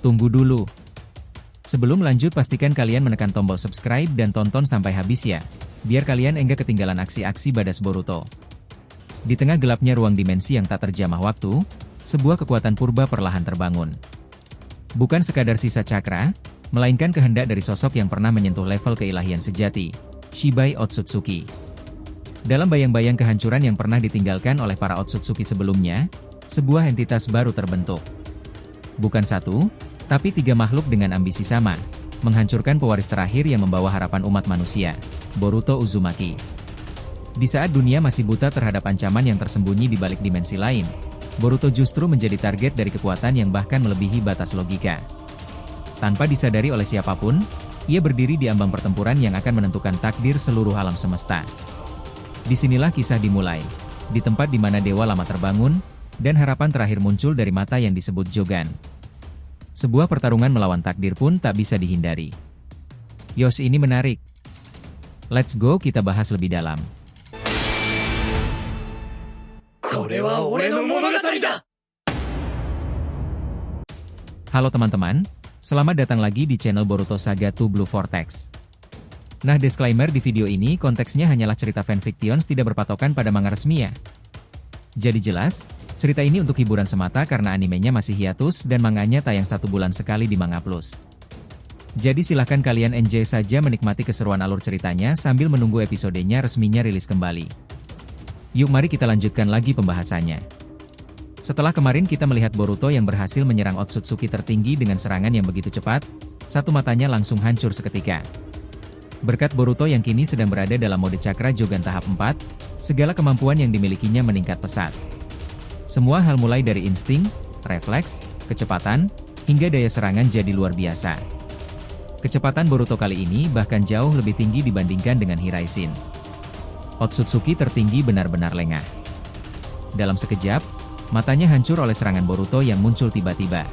Tunggu dulu. Sebelum lanjut pastikan kalian menekan tombol subscribe dan tonton sampai habis ya, biar kalian enggak ketinggalan aksi-aksi badas Boruto. Di tengah gelapnya ruang dimensi yang tak terjamah waktu, sebuah kekuatan purba perlahan terbangun. Bukan sekadar sisa cakra, melainkan kehendak dari sosok yang pernah menyentuh level keilahian sejati, Shibai Otsutsuki. Dalam bayang-bayang kehancuran yang pernah ditinggalkan oleh para Otsutsuki sebelumnya, sebuah entitas baru terbentuk. Bukan satu, tapi tiga makhluk dengan ambisi sama, menghancurkan pewaris terakhir yang membawa harapan umat manusia, Boruto Uzumaki. Di saat dunia masih buta terhadap ancaman yang tersembunyi di balik dimensi lain, Boruto justru menjadi target dari kekuatan yang bahkan melebihi batas logika. Tanpa disadari oleh siapapun, ia berdiri di ambang pertempuran yang akan menentukan takdir seluruh alam semesta. Disinilah kisah dimulai, di tempat di mana dewa lama terbangun, dan harapan terakhir muncul dari mata yang disebut Jogan. Sebuah pertarungan melawan takdir pun tak bisa dihindari. Yos, ini menarik. Let's go, kita bahas lebih dalam. Halo teman-teman, selamat datang lagi di channel Boruto Saga II Blue Vortex. Nah, disclaimer di video ini konteksnya hanyalah cerita fanfictions tidak berpatokan pada manga resmi ya. Jadi jelas, cerita ini untuk hiburan semata karena animenya masih hiatus dan manganya tayang 1 bulan sekali di Manga Plus. Jadi silahkan kalian enjoy saja menikmati keseruan alur ceritanya sambil menunggu episodenya resminya rilis kembali. Yuk mari kita lanjutkan lagi pembahasannya. Setelah kemarin kita melihat Boruto yang berhasil menyerang Otsutsuki tertinggi dengan serangan yang begitu cepat, satu matanya langsung hancur seketika. Berkat Boruto yang kini sedang berada dalam mode cakra Jogan tahap 4, segala kemampuan yang dimilikinya meningkat pesat. Semua hal mulai dari insting, refleks, kecepatan, hingga daya serangan jadi luar biasa. Kecepatan Boruto kali ini bahkan jauh lebih tinggi dibandingkan dengan Hiraishin. Otsutsuki tertinggi benar-benar lengah. Dalam sekejap, matanya hancur oleh serangan Boruto yang muncul tiba-tiba.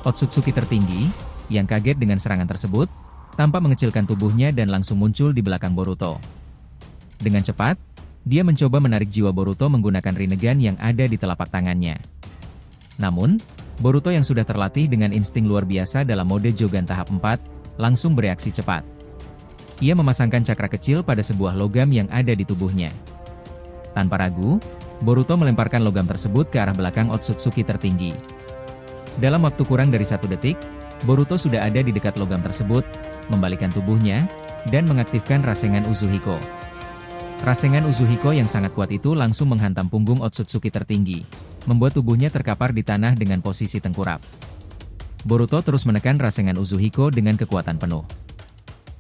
Otsutsuki tertinggi, yang kaget dengan serangan tersebut, tampak mengecilkan tubuhnya dan langsung muncul di belakang Boruto. Dengan cepat, dia mencoba menarik jiwa Boruto menggunakan Rinnegan yang ada di telapak tangannya. Namun, Boruto yang sudah terlatih dengan insting luar biasa dalam mode Jogan tahap 4, langsung bereaksi cepat. Ia memasangkan cakra kecil pada sebuah logam yang ada di tubuhnya. Tanpa ragu, Boruto melemparkan logam tersebut ke arah belakang Otsutsuki tertinggi. Dalam waktu kurang dari 1 detik, Boruto sudah ada di dekat logam tersebut, membalikkan tubuhnya, dan mengaktifkan Rasengan Uzuhiko. Rasengan Uzuhiko yang sangat kuat itu langsung menghantam punggung Otsutsuki tertinggi, membuat tubuhnya terkapar di tanah dengan posisi tengkurap. Boruto terus menekan Rasengan Uzuhiko dengan kekuatan penuh.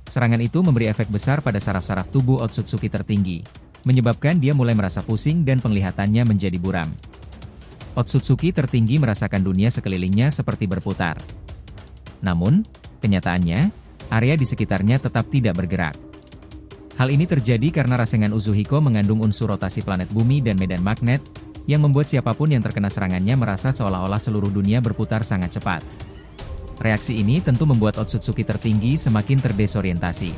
Serangan itu memberi efek besar pada saraf-saraf tubuh Otsutsuki tertinggi, menyebabkan dia mulai merasa pusing dan penglihatannya menjadi buram. Otsutsuki tertinggi merasakan dunia sekelilingnya seperti berputar. Namun, kenyataannya, area di sekitarnya tetap tidak bergerak. Hal ini terjadi karena Rasengan Uzuhiko mengandung unsur rotasi planet bumi dan medan magnet, yang membuat siapapun yang terkena serangannya merasa seolah-olah seluruh dunia berputar sangat cepat. Reaksi ini tentu membuat Otsutsuki tertinggi semakin terdesorientasi.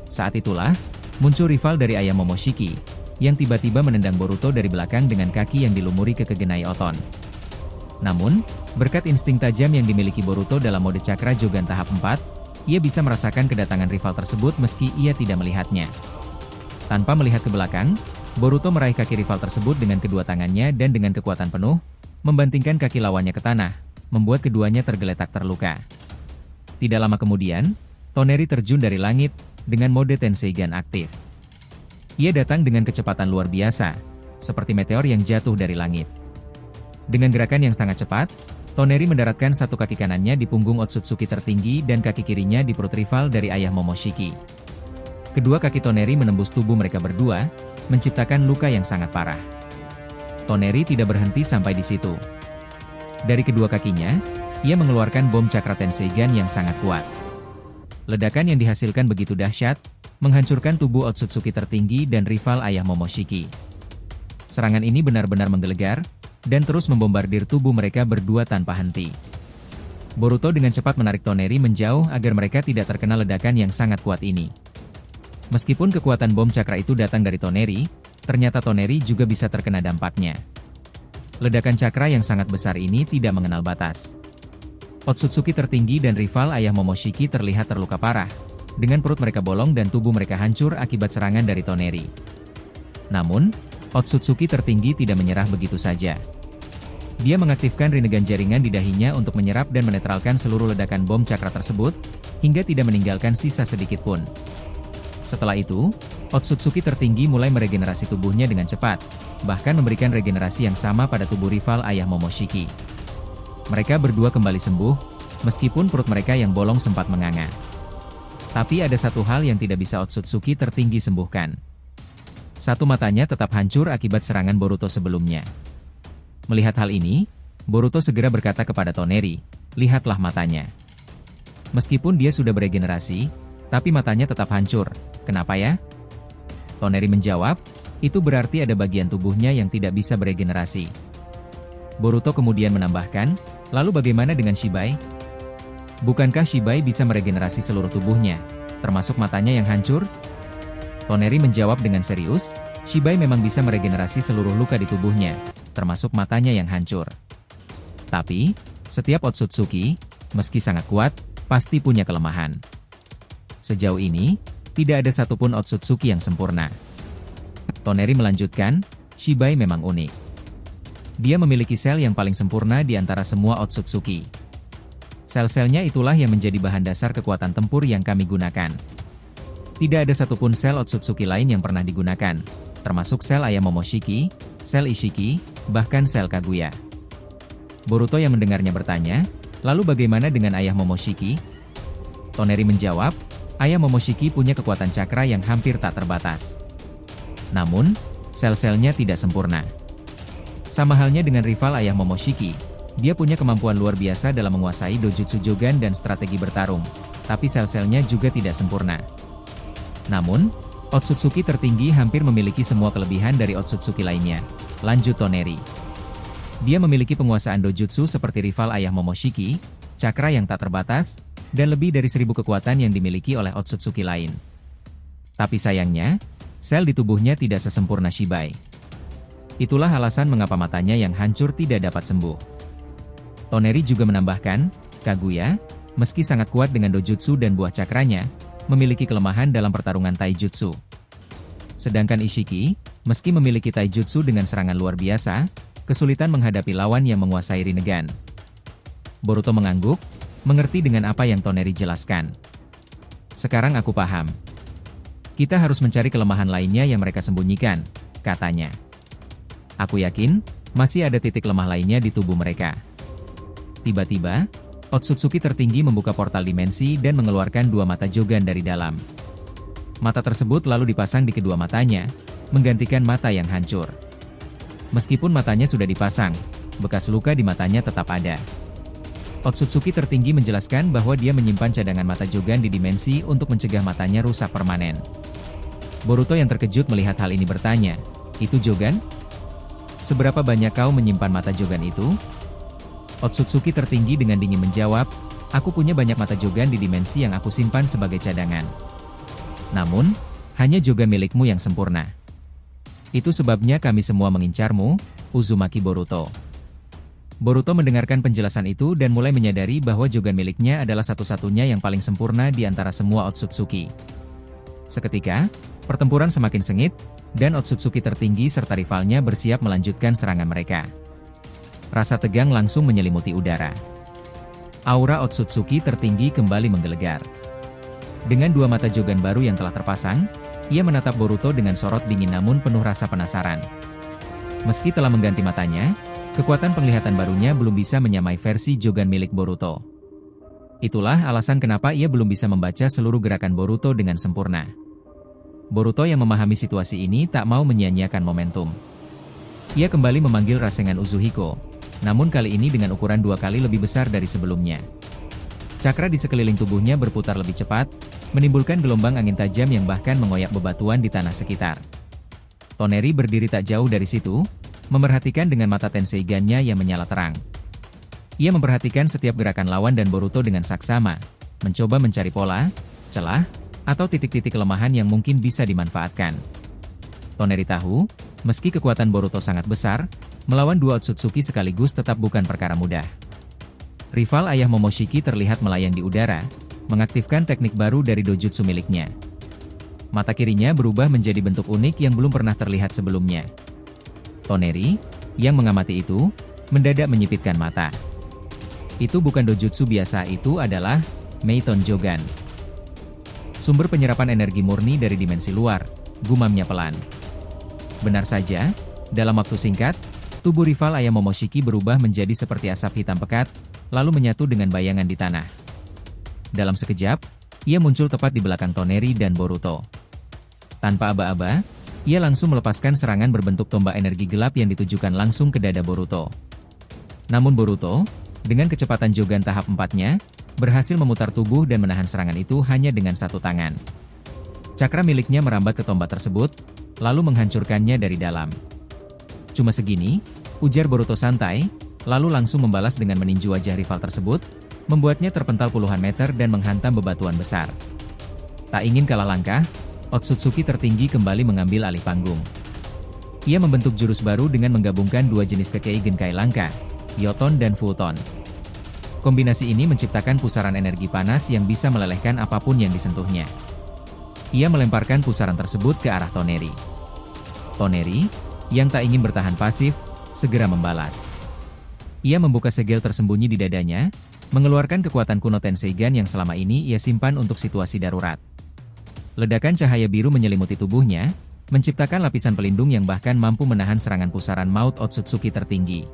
Saat itulah, muncul rival dari ayah Momoshiki, yang tiba-tiba menendang Boruto dari belakang dengan kaki yang dilumuri ke kegenai oton. Namun, berkat insting tajam yang dimiliki Boruto dalam mode cakra Jogan tahap 4, ia bisa merasakan kedatangan rival tersebut meski ia tidak melihatnya. Tanpa melihat ke belakang, Boruto meraih kaki rival tersebut dengan kedua tangannya dan dengan kekuatan penuh, membantingkan kaki lawannya ke tanah, membuat keduanya tergeletak terluka. Tidak lama kemudian, Toneri terjun dari langit, dengan mode Tenseigan aktif. Ia datang dengan kecepatan luar biasa, seperti meteor yang jatuh dari langit. Dengan gerakan yang sangat cepat, Toneri mendaratkan satu kaki kanannya di punggung Otsutsuki tertinggi dan kaki kirinya di perut rival dari ayah Momoshiki. Kedua kaki Toneri menembus tubuh mereka berdua, menciptakan luka yang sangat parah. Toneri tidak berhenti sampai di situ. Dari kedua kakinya, ia mengeluarkan bom cakra Tenseigan yang sangat kuat. Ledakan yang dihasilkan begitu dahsyat, menghancurkan tubuh Otsutsuki tertinggi dan rival ayah Momoshiki. Serangan ini benar-benar menggelegar, dan terus membombardir tubuh mereka berdua tanpa henti. Boruto dengan cepat menarik Toneri menjauh agar mereka tidak terkena ledakan yang sangat kuat ini. Meskipun kekuatan bom cakra itu datang dari Toneri, ternyata Toneri juga bisa terkena dampaknya. Ledakan cakra yang sangat besar ini tidak mengenal batas. Otsutsuki tertinggi dan rival ayah Momoshiki terlihat terluka parah, dengan perut mereka bolong dan tubuh mereka hancur akibat serangan dari Toneri. Namun, Otsutsuki tertinggi tidak menyerah begitu saja. Dia mengaktifkan Rinnegan jaringan di dahinya untuk menyerap dan menetralkan seluruh ledakan bom cakra tersebut, hingga tidak meninggalkan sisa sedikit pun. Setelah itu, Otsutsuki tertinggi mulai meregenerasi tubuhnya dengan cepat, bahkan memberikan regenerasi yang sama pada tubuh rival ayah Momoshiki. Mereka berdua kembali sembuh, meskipun perut mereka yang bolong sempat menganga. Tapi ada satu hal yang tidak bisa Otsutsuki tertinggi sembuhkan. Satu matanya tetap hancur akibat serangan Boruto sebelumnya. Melihat hal ini, Boruto segera berkata kepada Toneri, "Lihatlah matanya." Meskipun dia sudah beregenerasi, tapi matanya tetap hancur. Kenapa ya? Toneri menjawab, itu berarti ada bagian tubuhnya yang tidak bisa beregenerasi. Boruto kemudian menambahkan, lalu bagaimana dengan Shibai? Bukankah Shibai bisa meregenerasi seluruh tubuhnya, termasuk matanya yang hancur? Toneri menjawab dengan serius, Shibai memang bisa meregenerasi seluruh luka di tubuhnya, termasuk matanya yang hancur. Tapi, setiap Otsutsuki, meski sangat kuat, pasti punya kelemahan. Sejauh ini, tidak ada satupun Otsutsuki yang sempurna. Toneri melanjutkan, Shibai memang unik. Dia memiliki sel yang paling sempurna di antara semua Otsutsuki. Sel-selnya itulah yang menjadi bahan dasar kekuatan tempur yang kami gunakan. Tidak ada satupun sel Otsutsuki lain yang pernah digunakan, termasuk sel ayah Momoshiki, sel Ishiki, bahkan sel Kaguya. Boruto yang mendengarnya bertanya, lalu bagaimana dengan ayah Momoshiki? Toneri menjawab, ayah Momoshiki punya kekuatan cakra yang hampir tak terbatas. Namun, sel-selnya tidak sempurna. Sama halnya dengan rival ayah Momoshiki, dia punya kemampuan luar biasa dalam menguasai dojutsu Jogan dan strategi bertarung, tapi sel-selnya juga tidak sempurna. Namun, Otsutsuki tertinggi hampir memiliki semua kelebihan dari Otsutsuki lainnya, lanjut Toneri. Dia memiliki penguasaan dojutsu seperti rival ayah Momoshiki, cakra yang tak terbatas, dan lebih dari 1000 kekuatan yang dimiliki oleh Otsutsuki lain. Tapi sayangnya, sel di tubuhnya tidak sesempurna Shibai. Itulah alasan mengapa matanya yang hancur tidak dapat sembuh. Toneri juga menambahkan, Kaguya, meski sangat kuat dengan dojutsu dan buah cakranya, memiliki kelemahan dalam pertarungan taijutsu. Sedangkan Ishiki, meski memiliki taijutsu dengan serangan luar biasa, kesulitan menghadapi lawan yang menguasai Rinnegan. Boruto mengangguk, mengerti dengan apa yang Toneri jelaskan. Sekarang aku paham. Kita harus mencari kelemahan lainnya yang mereka sembunyikan, katanya. Aku yakin, masih ada titik lemah lainnya di tubuh mereka. Tiba-tiba, Otsutsuki tertinggi membuka portal dimensi dan mengeluarkan 2 mata Jogan dari dalam. Mata tersebut lalu dipasang di kedua matanya, menggantikan mata yang hancur. Meskipun matanya sudah dipasang, bekas luka di matanya tetap ada. Otsutsuki tertinggi menjelaskan bahwa dia menyimpan cadangan mata Jogan di dimensi untuk mencegah matanya rusak permanen. Boruto yang terkejut melihat hal ini bertanya, "Itu Jogan? Seberapa banyak kau menyimpan mata Jogan itu?" Otsutsuki tertinggi dengan dingin menjawab, "Aku punya banyak mata Jogan di dimensi yang aku simpan sebagai cadangan. Namun, hanya Jogan milikmu yang sempurna. Itu sebabnya kami semua mengincarmu, Uzumaki Boruto." Boruto mendengarkan penjelasan itu dan mulai menyadari bahwa Jogan miliknya adalah satu-satunya yang paling sempurna di antara semua Otsutsuki. Seketika, pertempuran semakin sengit, dan Otsutsuki tertinggi serta rivalnya bersiap melanjutkan serangan mereka. Rasa tegang langsung menyelimuti udara. Aura Otsutsuki tertinggi kembali menggelegar. Dengan 2 mata Jogan baru yang telah terpasang, ia menatap Boruto dengan sorot dingin namun penuh rasa penasaran. Meski telah mengganti matanya, kekuatan penglihatan barunya belum bisa menyamai versi Jogan milik Boruto. Itulah alasan kenapa ia belum bisa membaca seluruh gerakan Boruto dengan sempurna. Boruto yang memahami situasi ini tak mau menyia-nyiakan momentum. Ia kembali memanggil Rasengan Uzuhiko, namun kali ini dengan ukuran 2 kali lebih besar dari sebelumnya. Cakra di sekeliling tubuhnya berputar lebih cepat, menimbulkan gelombang angin tajam yang bahkan mengoyak bebatuan di tanah sekitar. Toneri berdiri tak jauh dari situ, memerhatikan dengan mata Tenseigan-nya yang menyala terang. Ia memperhatikan setiap gerakan lawan dan Boruto dengan saksama, mencoba mencari pola, celah, atau titik-titik kelemahan yang mungkin bisa dimanfaatkan. Toneri tahu, meski kekuatan Boruto sangat besar, melawan 2 Otsutsuki sekaligus tetap bukan perkara mudah. Rival ayah Momoshiki terlihat melayang di udara, mengaktifkan teknik baru dari dojutsu miliknya. Mata kirinya berubah menjadi bentuk unik yang belum pernah terlihat sebelumnya. Toneri, yang mengamati itu, mendadak menyipitkan mata. Itu bukan dojutsu biasa, itu adalah Meiton Jogan. Sumber penyerapan energi murni dari dimensi luar, gumamnya pelan. Benar saja, dalam waktu singkat, tubuh rival ayah Momoshiki berubah menjadi seperti asap hitam pekat, lalu menyatu dengan bayangan di tanah. Dalam sekejap, ia muncul tepat di belakang Toneri dan Boruto. Tanpa aba-aba, ia langsung melepaskan serangan berbentuk tombak energi gelap yang ditujukan langsung ke dada Boruto. Namun Boruto, dengan kecepatan Jogan tahap 4-nya, berhasil memutar tubuh dan menahan serangan itu hanya dengan satu tangan. Cakra miliknya merambat ke tombak tersebut, lalu menghancurkannya dari dalam. Cuma segini, ujar Boruto santai, lalu langsung membalas dengan meninju wajah rival tersebut, membuatnya terpental puluhan meter dan menghantam bebatuan besar. Tak ingin kalah langkah, Otsutsuki tertinggi kembali mengambil alih panggung. Ia membentuk jurus baru dengan menggabungkan dua jenis Kekkei Genkai langka, Yoton dan Futon. Kombinasi ini menciptakan pusaran energi panas yang bisa melelehkan apapun yang disentuhnya. Ia melemparkan pusaran tersebut ke arah Toneri. Toneri, yang tak ingin bertahan pasif, segera membalas. Ia membuka segel tersembunyi di dadanya, mengeluarkan kekuatan kuno Tenseigan yang selama ini ia simpan untuk situasi darurat. Ledakan cahaya biru menyelimuti tubuhnya, menciptakan lapisan pelindung yang bahkan mampu menahan serangan pusaran maut Otsutsuki tertinggi.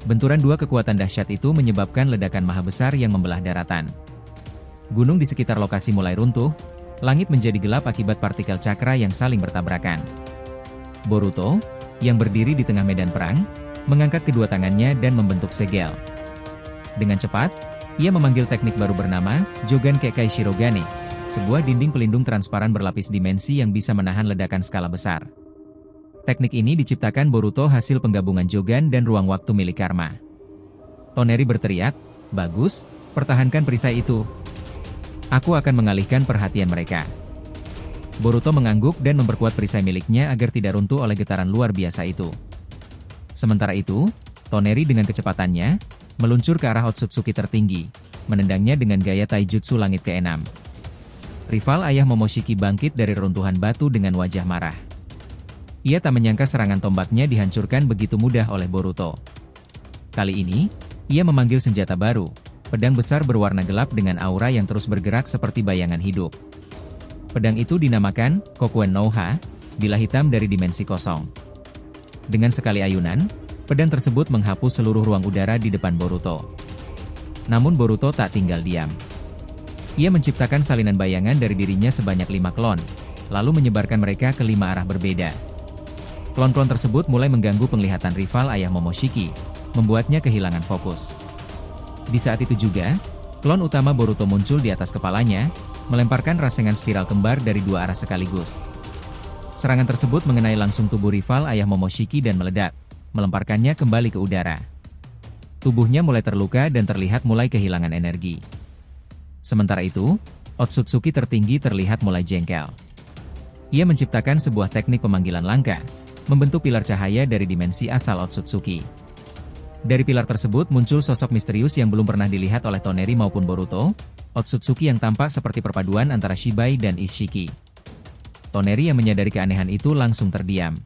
Benturan dua kekuatan dahsyat itu menyebabkan ledakan maha besar yang membelah daratan. Gunung di sekitar lokasi mulai runtuh, langit menjadi gelap akibat partikel cakra yang saling bertabrakan. Boruto, yang berdiri di tengah medan perang, mengangkat kedua tangannya dan membentuk segel. Dengan cepat, ia memanggil teknik baru bernama Jogan Kekkai Shirogane, sebuah dinding pelindung transparan berlapis dimensi yang bisa menahan ledakan skala besar. Teknik ini diciptakan Boruto hasil penggabungan Jogan dan ruang waktu milik Karma. Toneri berteriak, "Bagus, pertahankan perisai itu. Aku akan mengalihkan perhatian mereka." Boruto mengangguk dan memperkuat perisai miliknya agar tidak runtuh oleh getaran luar biasa itu. Sementara itu, Toneri dengan kecepatannya, meluncur ke arah Otsutsuki tertinggi, menendangnya dengan gaya taijutsu langit ke-6. Rival ayah Momoshiki bangkit dari reruntuhan batu dengan wajah marah. Ia tak menyangka serangan tombaknya dihancurkan begitu mudah oleh Boruto. Kali ini, ia memanggil senjata baru, pedang besar berwarna gelap dengan aura yang terus bergerak seperti bayangan hidup. Pedang itu dinamakan Kokuen no Ha, bila hitam dari dimensi kosong. Dengan sekali ayunan, pedang tersebut menghapus seluruh ruang udara di depan Boruto. Namun Boruto tak tinggal diam. Ia menciptakan salinan bayangan dari dirinya sebanyak 5 klon, lalu menyebarkan mereka ke 5 arah berbeda. Klon-klon tersebut mulai mengganggu penglihatan rival ayah Momoshiki, membuatnya kehilangan fokus. Di saat itu juga, klon utama Boruto muncul di atas kepalanya, melemparkan rasengan spiral kembar dari 2 arah sekaligus. Serangan tersebut mengenai langsung tubuh rival ayah Momoshiki dan meledak, melemparkannya kembali ke udara. Tubuhnya mulai terluka dan terlihat mulai kehilangan energi. Sementara itu, Otsutsuki tertinggi terlihat mulai jengkel. Ia menciptakan sebuah teknik pemanggilan langka, membentuk pilar cahaya dari dimensi asal Otsutsuki. Dari pilar tersebut muncul sosok misterius yang belum pernah dilihat oleh Toneri maupun Boruto, Otsutsuki yang tampak seperti perpaduan antara Shibai dan Ishiki. Toneri yang menyadari keanehan itu langsung terdiam.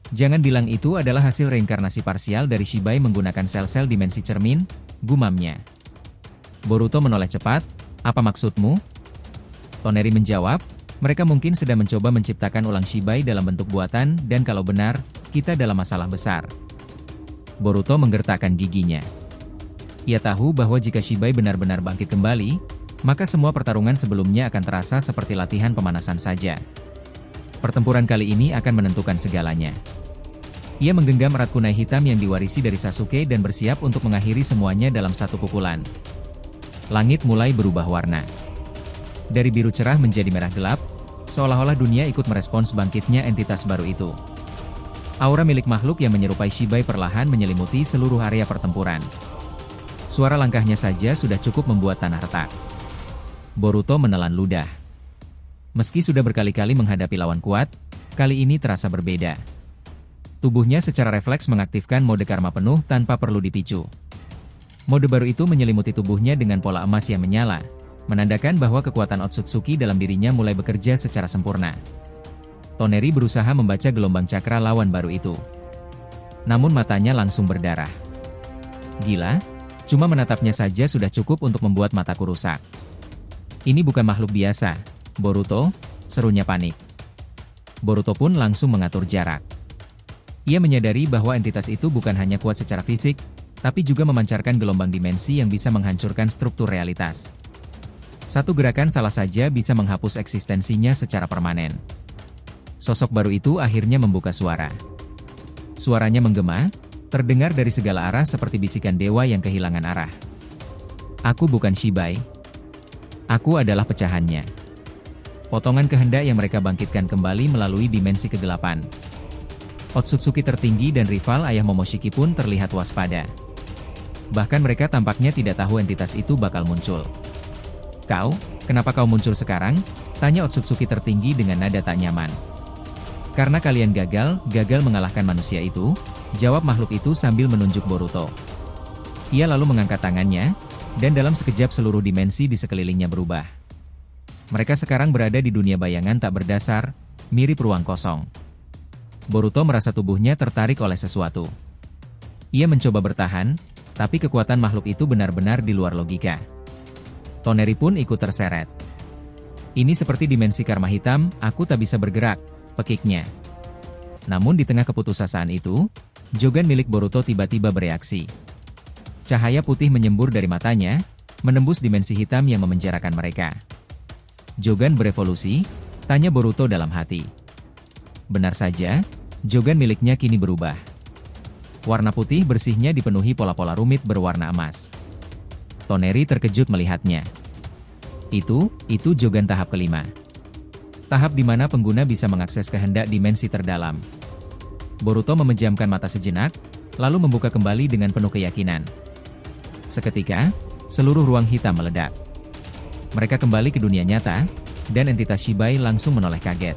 Jangan bilang itu adalah hasil reinkarnasi parsial dari Shibai menggunakan sel-sel dimensi cermin, gumamnya. Boruto menoleh cepat, "Apa maksudmu?" Toneri menjawab, "Mereka mungkin sedang mencoba menciptakan ulang Shibai dalam bentuk buatan, dan kalau benar, kita dalam masalah besar." Boruto menggertakkan giginya. Ia tahu bahwa jika Shibai benar-benar bangkit kembali, maka semua pertarungan sebelumnya akan terasa seperti latihan pemanasan saja. Pertempuran kali ini akan menentukan segalanya. Ia menggenggam erat kunai hitam yang diwarisi dari Sasuke dan bersiap untuk mengakhiri semuanya dalam satu pukulan. Langit mulai berubah warna. Dari biru cerah menjadi merah gelap, seolah-olah dunia ikut merespons bangkitnya entitas baru itu. Aura milik makhluk yang menyerupai Shibai perlahan menyelimuti seluruh area pertempuran. Suara langkahnya saja sudah cukup membuat tanah retak. Boruto menelan ludah. Meski sudah berkali-kali menghadapi lawan kuat, kali ini terasa berbeda. Tubuhnya secara refleks mengaktifkan mode karma penuh tanpa perlu dipicu. Mode baru itu menyelimuti tubuhnya dengan pola emas yang menyala, menandakan bahwa kekuatan Otsutsuki dalam dirinya mulai bekerja secara sempurna. Toneri berusaha membaca gelombang cakra lawan baru itu. Namun matanya langsung berdarah. Gila, cuma menatapnya saja sudah cukup untuk membuat mataku rusak. Ini bukan makhluk biasa, Boruto, serunya panik. Boruto pun langsung mengatur jarak. Ia menyadari bahwa entitas itu bukan hanya kuat secara fisik, tapi juga memancarkan gelombang dimensi yang bisa menghancurkan struktur realitas. Satu gerakan salah saja bisa menghapus eksistensinya secara permanen. Sosok baru itu akhirnya membuka suara. Suaranya menggema, terdengar dari segala arah seperti bisikan dewa yang kehilangan arah. Aku bukan Shibai. Aku adalah pecahannya. Potongan kehendak yang mereka bangkitkan kembali melalui dimensi kegelapan. Otsutsuki tertinggi dan rival ayah Momoshiki pun terlihat waspada. Bahkan mereka tampaknya tidak tahu entitas itu bakal muncul. Kau, kenapa kau muncul sekarang? Tanya Otsutsuki tertinggi dengan nada tak nyaman. Karena kalian gagal mengalahkan manusia itu, jawab makhluk itu sambil menunjuk Boruto. Ia lalu mengangkat tangannya, dan dalam sekejap seluruh dimensi di sekelilingnya berubah. Mereka sekarang berada di dunia bayangan tak berdasar, mirip ruang kosong. Boruto merasa tubuhnya tertarik oleh sesuatu. Ia mencoba bertahan, tapi kekuatan makhluk itu benar-benar di luar logika. Toneri pun ikut terseret. Ini seperti dimensi karma hitam, aku tak bisa bergerak, pekiknya. Namun di tengah keputusasaan itu, Jogan milik Boruto tiba-tiba bereaksi. Cahaya putih menyembur dari matanya, menembus dimensi hitam yang memenjarakan mereka. Jogan berevolusi? Tanya Boruto dalam hati. Benar saja, Jogan miliknya kini berubah. Warna putih bersihnya dipenuhi pola-pola rumit berwarna emas. Toneri terkejut melihatnya. Itu Jogan tahap kelima. Tahap di mana pengguna bisa mengakses kehendak dimensi terdalam. Boruto memejamkan mata sejenak, lalu membuka kembali dengan penuh keyakinan. Seketika, seluruh ruang hitam meledak. Mereka kembali ke dunia nyata, dan entitas Shibai langsung menoleh kaget.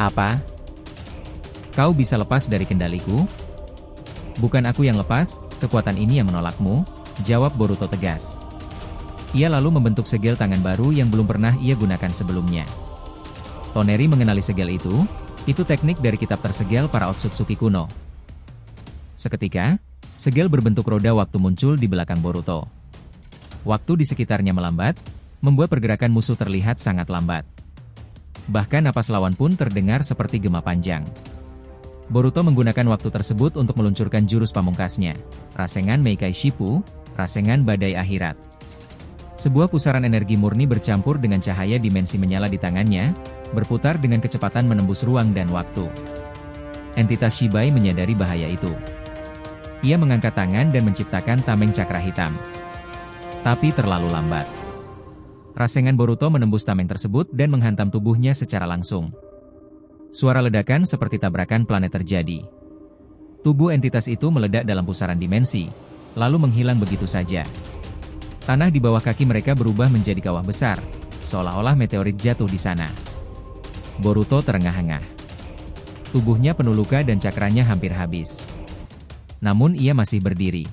Apa? Kau bisa lepas dari kendaliku? Bukan aku yang lepas, kekuatan ini yang menolakmu, jawab Boruto tegas. Ia lalu membentuk segel tangan baru yang belum pernah ia gunakan sebelumnya. Toneri mengenali segel itu teknik dari kitab tersegel para Otsutsuki kuno. Seketika, segel berbentuk roda waktu muncul di belakang Boruto. Waktu di sekitarnya melambat, membuat pergerakan musuh terlihat sangat lambat. Bahkan napas lawan pun terdengar seperti gema panjang. Boruto menggunakan waktu tersebut untuk meluncurkan jurus pamungkasnya, Rasengan Meikai Shippu, Rasengan Badai Akhirat. Sebuah pusaran energi murni bercampur dengan cahaya dimensi menyala di tangannya, berputar dengan kecepatan menembus ruang dan waktu. Entitas Shibai menyadari bahaya itu. Ia mengangkat tangan dan menciptakan tameng cakra hitam. Tapi terlalu lambat. Rasengan Boruto menembus tameng tersebut dan menghantam tubuhnya secara langsung. Suara ledakan seperti tabrakan planet terjadi. Tubuh entitas itu meledak dalam pusaran dimensi, lalu menghilang begitu saja. Tanah di bawah kaki mereka berubah menjadi kawah besar, seolah-olah meteorit jatuh di sana. Boruto terengah-engah. Tubuhnya penuh luka dan cakranya hampir habis. Namun ia masih berdiri.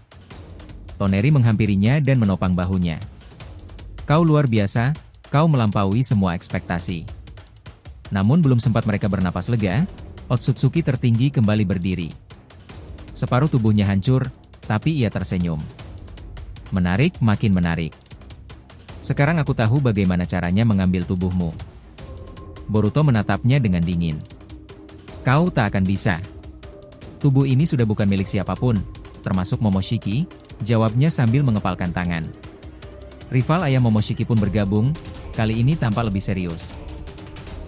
Toneri menghampirinya dan menopang bahunya. Kau luar biasa, kau melampaui semua ekspektasi. Namun belum sempat mereka bernapas lega, Otsutsuki tertinggi kembali berdiri. Separuh tubuhnya hancur, tapi ia tersenyum. Menarik, makin menarik. Sekarang aku tahu bagaimana caranya mengambil tubuhmu. Boruto menatapnya dengan dingin. Kau tak akan bisa. Tubuh ini sudah bukan milik siapapun, termasuk Momoshiki, jawabnya sambil mengepalkan tangan. Rival ayah Momoshiki pun bergabung, kali ini tampak lebih serius.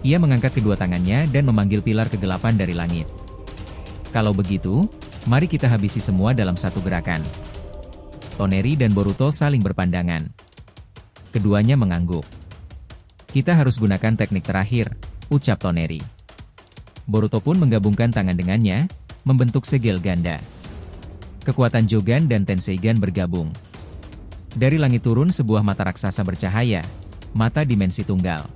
Ia mengangkat kedua tangannya dan memanggil pilar kegelapan dari langit. Kalau begitu, mari kita habisi semua dalam satu gerakan. Toneri dan Boruto saling berpandangan. Keduanya mengangguk. Kita harus gunakan teknik terakhir, ucap Toneri. Boruto pun menggabungkan tangan dengannya, membentuk segel ganda. Kekuatan Jogan dan Tenseigan bergabung. Dari langit turun sebuah mata raksasa bercahaya, mata dimensi tunggal.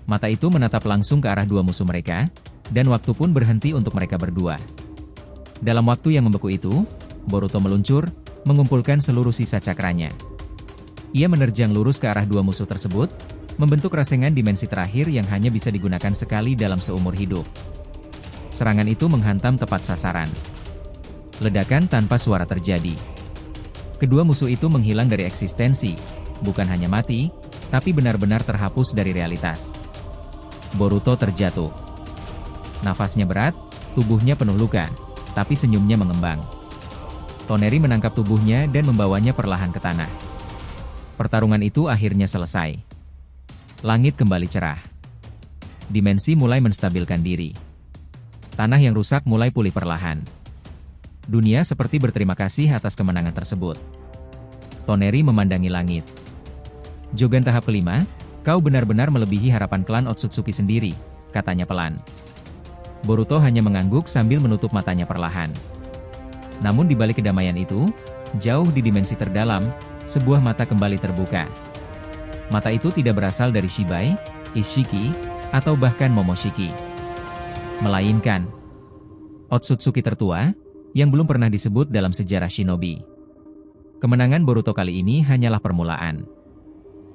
Mata itu menatap langsung ke arah dua musuh mereka, dan waktu pun berhenti untuk mereka berdua. Dalam waktu yang membeku itu, Boruto meluncur, mengumpulkan seluruh sisa cakranya. Ia menerjang lurus ke arah dua musuh tersebut, membentuk rasengan dimensi terakhir yang hanya bisa digunakan sekali dalam seumur hidup. Serangan itu menghantam tepat sasaran. Ledakan tanpa suara terjadi. Kedua musuh itu menghilang dari eksistensi, bukan hanya mati, tapi benar-benar terhapus dari realitas. Boruto terjatuh. Nafasnya berat, tubuhnya penuh luka, tapi senyumnya mengembang. Toneri menangkap tubuhnya dan membawanya perlahan ke tanah. Pertarungan itu akhirnya selesai. Langit kembali cerah. Dimensi mulai menstabilkan diri. Tanah yang rusak mulai pulih perlahan. Dunia seperti berterima kasih atas kemenangan tersebut. Toneri memandangi langit. Jogan tahap kelima, kau benar-benar melebihi harapan klan Otsutsuki sendiri, katanya pelan. Boruto hanya mengangguk sambil menutup matanya perlahan. Namun di balik kedamaian itu, jauh di dimensi terdalam, sebuah mata kembali terbuka. Mata itu tidak berasal dari Shibai, Ishiki, atau bahkan Momoshiki. Melainkan Otsutsuki tertua, yang belum pernah disebut dalam sejarah shinobi. Kemenangan Boruto kali ini hanyalah permulaan.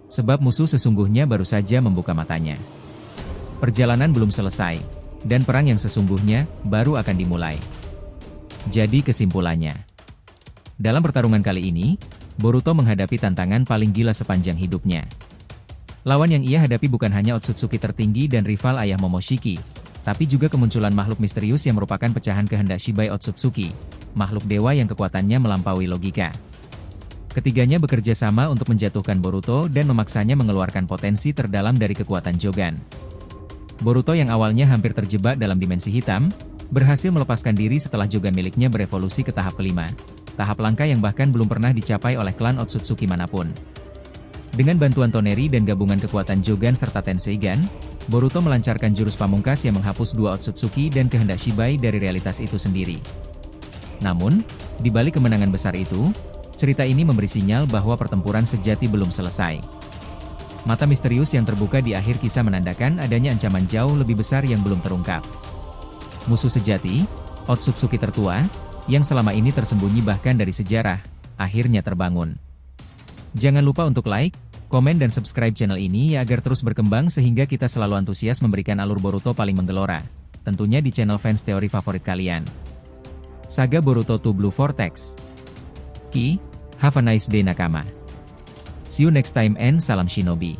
Sebab musuh sesungguhnya baru saja membuka matanya. Perjalanan belum selesai, dan perang yang sesungguhnya baru akan dimulai. Jadi kesimpulannya, dalam pertarungan kali ini, Boruto menghadapi tantangan paling gila sepanjang hidupnya. Lawan yang ia hadapi bukan hanya Otsutsuki tertinggi dan rival ayah Momoshiki, tapi juga kemunculan makhluk misterius yang merupakan pecahan kehendak Shibai Otsutsuki, makhluk dewa yang kekuatannya melampaui logika. Ketiganya bekerja sama untuk menjatuhkan Boruto dan memaksanya mengeluarkan potensi terdalam dari kekuatan Jogan. Boruto yang awalnya hampir terjebak dalam dimensi hitam, berhasil melepaskan diri setelah Jogan miliknya berevolusi ke tahap kelima. Tahap langka yang bahkan belum pernah dicapai oleh klan Otsutsuki manapun. Dengan bantuan Toneri dan gabungan kekuatan Jogan serta Tenseigan, Boruto melancarkan jurus pamungkas yang menghapus dua Otsutsuki dan kehendak Shibai dari realitas itu sendiri. Namun, di balik kemenangan besar itu, cerita ini memberi sinyal bahwa pertempuran sejati belum selesai. Mata misterius yang terbuka di akhir kisah menandakan adanya ancaman jauh lebih besar yang belum terungkap. Musuh sejati, Otsutsuki tertua, yang selama ini tersembunyi bahkan dari sejarah, akhirnya terbangun. Jangan lupa untuk like, komen dan subscribe channel ini ya agar terus berkembang sehingga kita selalu antusias memberikan alur Boruto paling menggelora, tentunya di channel fans teori favorit kalian. Saga Boruto to Blue Vortex. Have a nice day nakama. See you next time and salam shinobi.